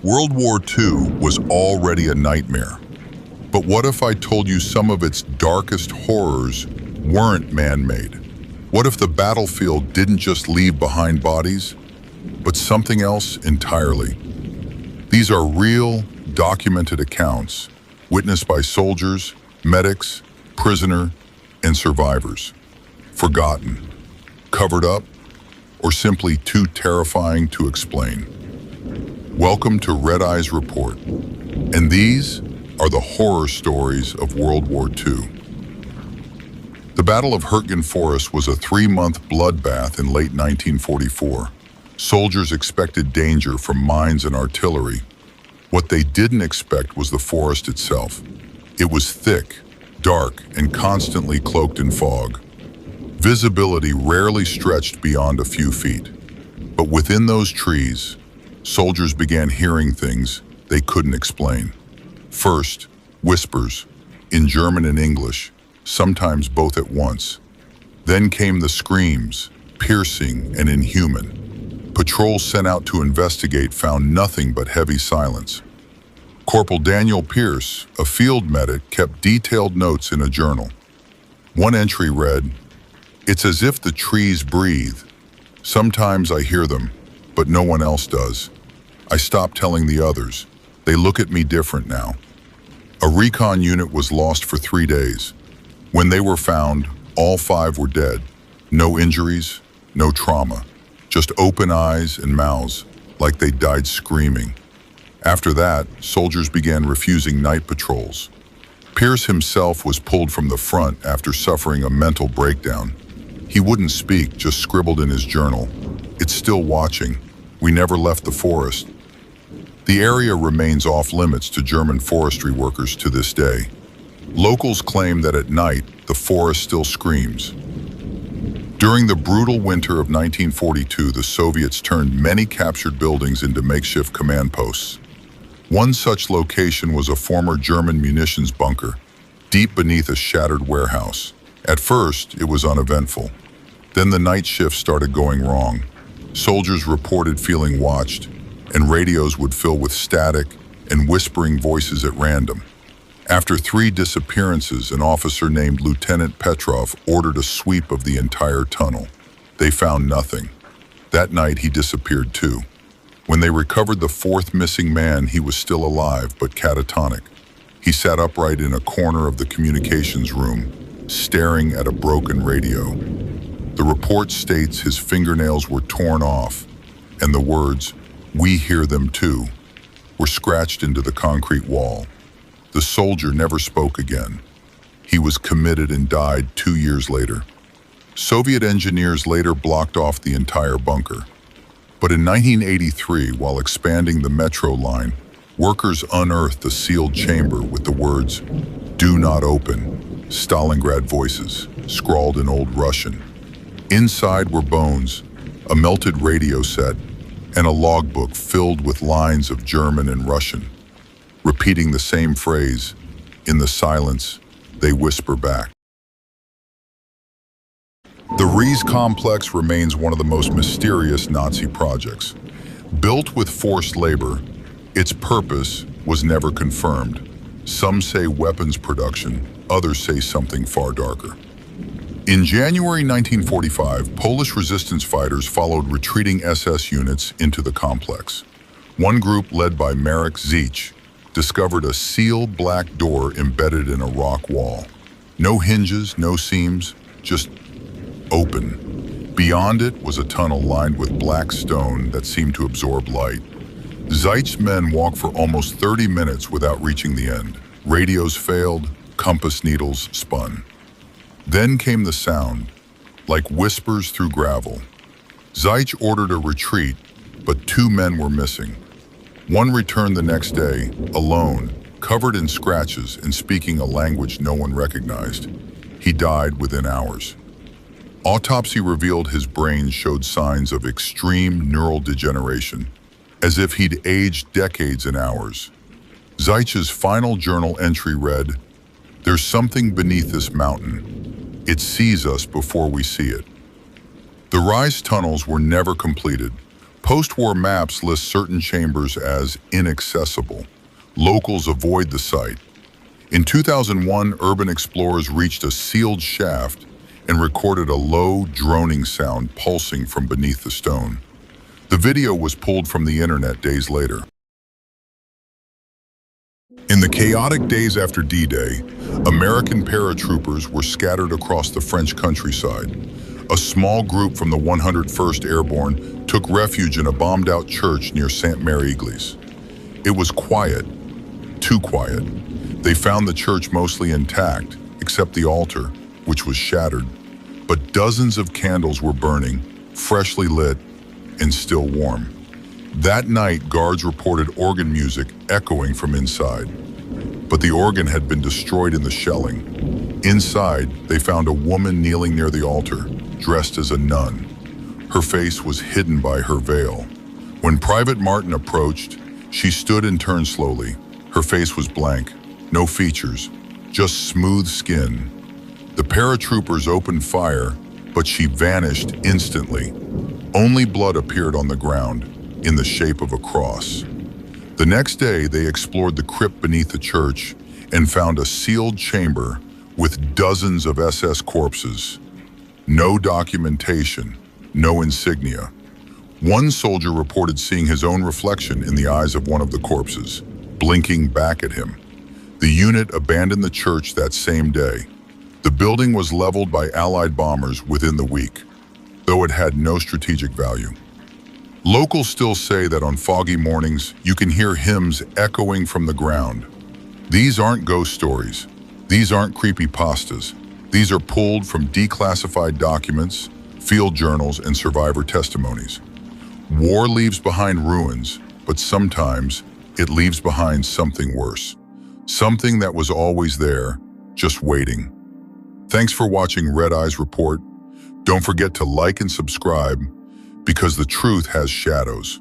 World War II was already a nightmare. But what if I told you some of its darkest horrors weren't man-made? What if the battlefield didn't just leave behind bodies, but something else entirely? These are real, documented accounts witnessed by soldiers, medics, prisoners, and survivors. Forgotten, covered up, or simply too terrifying to explain. Welcome to Red Eye's Report, and these are the horror stories of World War II. The Battle of Hurtgen Forest was a 3-month bloodbath in late 1944. Soldiers expected danger from mines and artillery. What they didn't expect was the forest itself. It was thick, dark, and constantly cloaked in fog. Visibility rarely stretched beyond a few feet. But within those trees, soldiers began hearing things they couldn't explain. First, whispers, in German and English, sometimes both at once. Then came the screams, piercing and inhuman. Patrols sent out to investigate found nothing but heavy silence. Corporal Daniel Pierce, a field medic, kept detailed notes in a journal. One entry read, "It's as if the trees breathe. Sometimes I hear them, but no one else does. I stopped telling the others. They look at me different now." A recon unit was lost for 3 days. When they were found, all 5 were dead. No injuries, no trauma, just open eyes and mouths, like they died screaming. After that, soldiers began refusing night patrols. Pierce himself was pulled from the front after suffering a mental breakdown. He wouldn't speak, just scribbled in his journal, "It's still watching. We never left the forest." The area remains off limits to German forestry workers to this day. Locals claim that at night, the forest still screams. During the brutal winter of 1942, the Soviets turned many captured buildings into makeshift command posts. One such location was a former German munitions bunker, deep beneath a shattered warehouse. At first, it was uneventful. Then the night shift started going wrong. Soldiers reported feeling watched, and radios would fill with static and whispering voices at random. After 3 disappearances, an officer named Lieutenant Petrov ordered a sweep of the entire tunnel. They found nothing. That night, he disappeared too. When they recovered the 4th missing man, he was still alive, but catatonic. He sat upright in a corner of the communications room, staring at a broken radio. The report states his fingernails were torn off, and the words, "We hear them too," were scratched into the concrete wall. The soldier never spoke again. He was committed and died 2 years later. Soviet engineers later blocked off the entire bunker. But in 1983, while expanding the metro line, workers unearthed a sealed chamber with the words, "Do not open," Stalingrad voices, scrawled in Old Russian. Inside were bones, a melted radio set, and a logbook filled with lines of German and Russian. Repeating the same phrase, in the silence, they whisper back. The Ries complex remains one of the most mysterious Nazi projects. Built with forced labor, its purpose was never confirmed. Some say weapons production, others say something far darker. In January 1945, Polish resistance fighters followed retreating SS units into the complex. One group, led by Marek Zich, discovered a sealed black door embedded in a rock wall. No hinges, no seams, just open. Beyond it was a tunnel lined with black stone that seemed to absorb light. Zich's men walked for almost 30 minutes without reaching the end. Radios failed, compass needles spun. Then came the sound, like whispers through gravel. Zich ordered a retreat, but 2 men were missing. One returned the next day, alone, covered in scratches and speaking a language no one recognized. He died within hours. Autopsy revealed his brain showed signs of extreme neural degeneration, as if he'd aged decades in hours. Zich's final journal entry read, "There's something beneath this mountain. It sees us before we see it." The Rise tunnels were never completed. Post-war maps list certain chambers as inaccessible. Locals avoid the site. In 2001, urban explorers reached a sealed shaft and recorded a low, droning sound pulsing from beneath the stone. The video was pulled from the internet days later. In the chaotic days after D-Day, American paratroopers were scattered across the French countryside. A small group from the 101st Airborne took refuge in a bombed-out church near Sainte-Mère-Église. It was quiet, too quiet. They found the church mostly intact, except the altar, which was shattered. But dozens of candles were burning, freshly lit, and still warm. That night, guards reported organ music echoing from inside. But the organ had been destroyed in the shelling. Inside, they found a woman kneeling near the altar, dressed as a nun. Her face was hidden by her veil. When Private Martin approached, she stood and turned slowly. Her face was blank, no features, just smooth skin. The paratroopers opened fire, but she vanished instantly. Only blood appeared on the ground, in the shape of a cross. The next day, they explored the crypt beneath the church and found a sealed chamber with dozens of SS corpses. No documentation, no insignia. One soldier reported seeing his own reflection in the eyes of one of the corpses, blinking back at him. The unit abandoned the church that same day. The building was leveled by Allied bombers within the week, though it had no strategic value. Locals still say that on foggy mornings, you can hear hymns echoing from the ground. These aren't ghost stories. These aren't creepypastas. These are pulled from declassified documents, field journals, and survivor testimonies. War leaves behind ruins, but sometimes it leaves behind something worse. Something that was always there, just waiting. Thanks for watching Red Eyes Report. Don't forget to like and subscribe, because the truth has shadows.